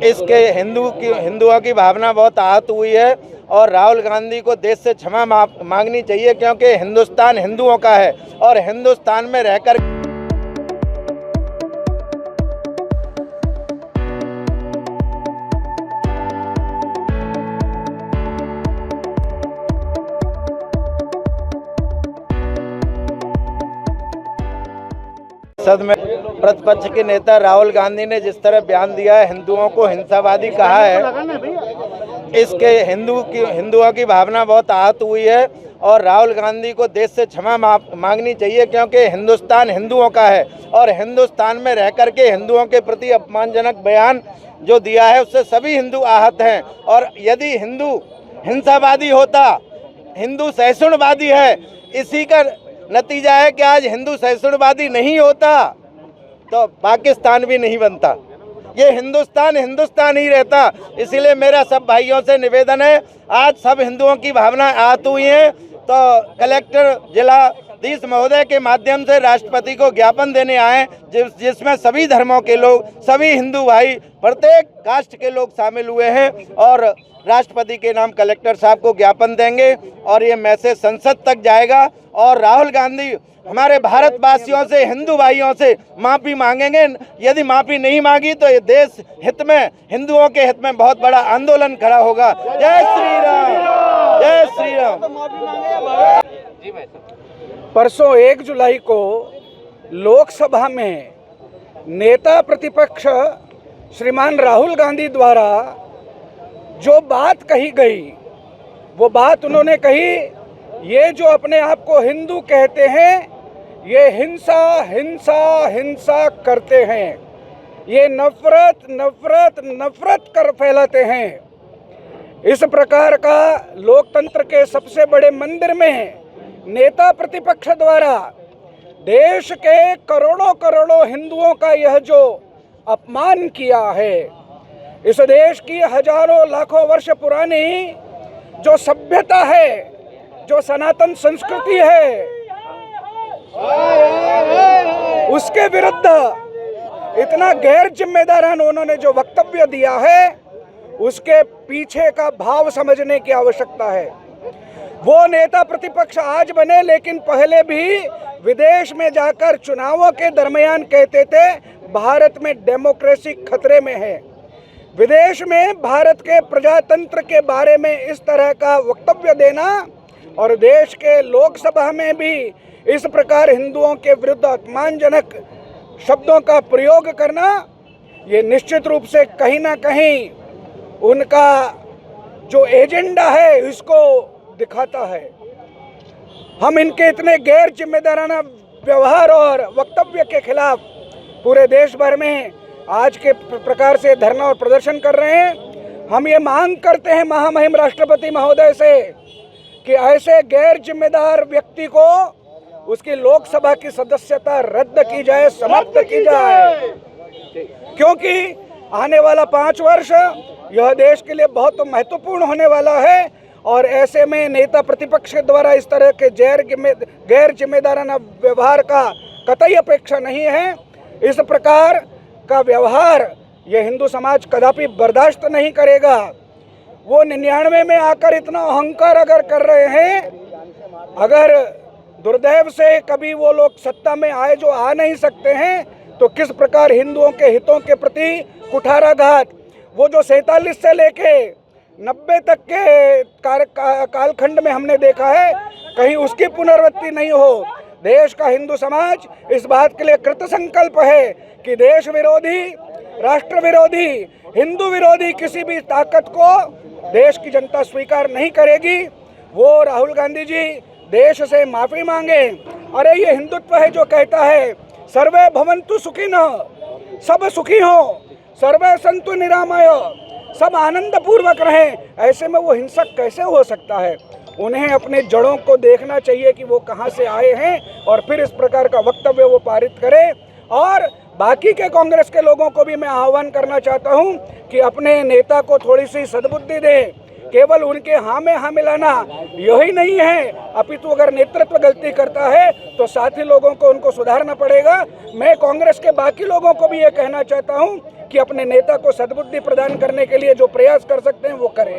इसके हिंदुओं की भावना बहुत आहत हुई है और राहुल गांधी को देश से क्षमा मांगनी चाहिए, क्योंकि हिंदुस्तान हिंदुओं का है और हिंदुस्तान में रहकर संसद में प्रतिपक्ष के नेता राहुल गांधी ने जिस तरह बयान दिया है, हिंदुओं को हिंसावादी कहा है, इसके हिंदुओं की भावना बहुत आहत हुई है और राहुल गांधी को देश से क्षमा मांगनी चाहिए, क्योंकि हिंदुस्तान हिंदुओं का है और हिंदुस्तान में रहकर के हिंदुओं के प्रति अपमानजनक बयान जो दिया है उससे सभी हिंदू आहत हैं। और यदि हिंदू हिंसावादी होता, हिंदू सहिष्णुवादी है, इसी का नतीजा है कि आज हिंदू सहिष्णुवादी नहीं होता तो पाकिस्तान भी नहीं बनता, ये हिंदुस्तान हिंदुस्तान ही रहता। इसीलिए मेरा सब भाइयों से निवेदन है, आज सब हिंदुओं की भावना आहत हुई है तो कलेक्टर जिलाधीश महोदय के माध्यम से राष्ट्रपति को ज्ञापन देने आए, जिसमें सभी धर्मों के लोग, सभी हिंदू भाई, प्रत्येक कास्ट के लोग शामिल हुए हैं और राष्ट्रपति के नाम कलेक्टर साहब को ज्ञापन देंगे और ये मैसेज संसद तक जाएगा और राहुल गांधी हमारे भारतवासियों से, हिंदू भाइयों से माफ़ी मांगेंगे। यदि माफ़ी नहीं मांगी तो ये देश हित में, हिंदुओं के हित में बहुत बड़ा आंदोलन खड़ा होगा। जय श्री राम, जय श्री राम। परसों 1 जुलाई को लोकसभा में नेता प्रतिपक्ष श्रीमान राहुल गांधी द्वारा जो बात कही गई, वो बात उन्होंने कही, ये जो अपने आप को हिंदू कहते हैं ये हिंसा हिंसा हिंसा करते हैं, ये नफरत नफरत नफरत कर फैलाते हैं। इस प्रकार का लोकतंत्र के सबसे बड़े मंदिर में नेता प्रतिपक्ष द्वारा देश के करोड़ों करोड़ों हिंदुओं का यह जो अपमान किया है, इस देश की हजारों लाखों वर्ष पुरानी जो सभ्यता है, जो सनातन संस्कृति है, उसके विरुद्ध इतना गैर जिम्मेदाराना उन्होंने जो वक्तव्य दिया है, उसके पीछे का भाव समझने की आवश्यकता है। वो नेता प्रतिपक्ष आज बने, लेकिन पहले भी विदेश में जाकर चुनावों के दरमियान कहते थे भारत में डेमोक्रेसी खतरे में है। विदेश में भारत के प्रजातंत्र के बारे में इस तरह का वक्तव्य देना और देश के लोकसभा में भी इस प्रकार हिंदुओं के विरुद्ध अपमानजनक शब्दों का प्रयोग करना, ये निश्चित रूप से कहीं ना कहीं उनका जो एजेंडा है इसको दिखाता है। हम इनके इतने गैर जिम्मेदाराना व्यवहार और वक्तव्य के खिलाफ पूरे देश भर में आज के प्रकार से धरना और प्रदर्शन कर रहे हैं। हम ये मांग करते हैं महामहिम राष्ट्रपति महोदय से कि ऐसे गैर जिम्मेदार व्यक्ति को उसकी लोकसभा की सदस्यता रद्द की जाए, समाप्त की जाए, क्योंकि आने वाला 5 वर्ष यह देश के लिए बहुत महत्वपूर्ण होने वाला है और ऐसे में नेता प्रतिपक्ष के द्वारा इस तरह के गैर जिम्मेदाराना व्यवहार का कतई अपेक्षा नहीं है। इस प्रकार का व्यवहार यह हिंदू समाज कदापि बर्दाश्त नहीं करेगा। वो 99 में आकर इतना अहंकार अगर कर रहे हैं, अगर दुर्दैव से कभी वो लोग सत्ता में आए जो आ नहीं सकते हैं, तो किस प्रकार हिंदुओं के हितों के प्रति कुठाराघात, वो जो 47 से लेके 90 तक के कालखंड में हमने देखा है, कहीं उसकी पुनरावृत्ति नहीं हो। देश का हिंदू समाज इस बात के लिए कृत संकल्प है कि देश विरोधी, राष्ट्र विरोधी, हिंदू विरोधी किसी भी ताकत को देश की जनता स्वीकार नहीं करेगी। वो राहुल गांधी जी देश से माफी मांगे। अरे ये हिंदुत्व है जो कहता है सर्वे भवन्तु सुखिनः, सब सुखी हो, सर्वे सन्तु निरामय, सब आनंद पूर्वक रहें, ऐसे में वो हिंसक कैसे हो सकता है? उन्हें अपने जड़ों को देखना चाहिए कि वो कहाँ से आए हैं और फिर इस प्रकार का वक्तव्य वो पारित करें। और बाकी के कांग्रेस के लोगों को भी मैं आह्वान करना चाहता हूं कि अपने नेता को थोड़ी सी सद्बुद्धि दें। केवल उनके हाँ में हाँ मिलाना यही नहीं है, अपितु अगर नेतृत्व गलती करता है तो साथी लोगों को उनको सुधारना पड़ेगा। मैं कांग्रेस के बाकी लोगों को भी ये कहना चाहता हूं कि अपने नेता को सद्बुद्धि प्रदान करने के लिए जो प्रयास कर सकते हैं वो करें।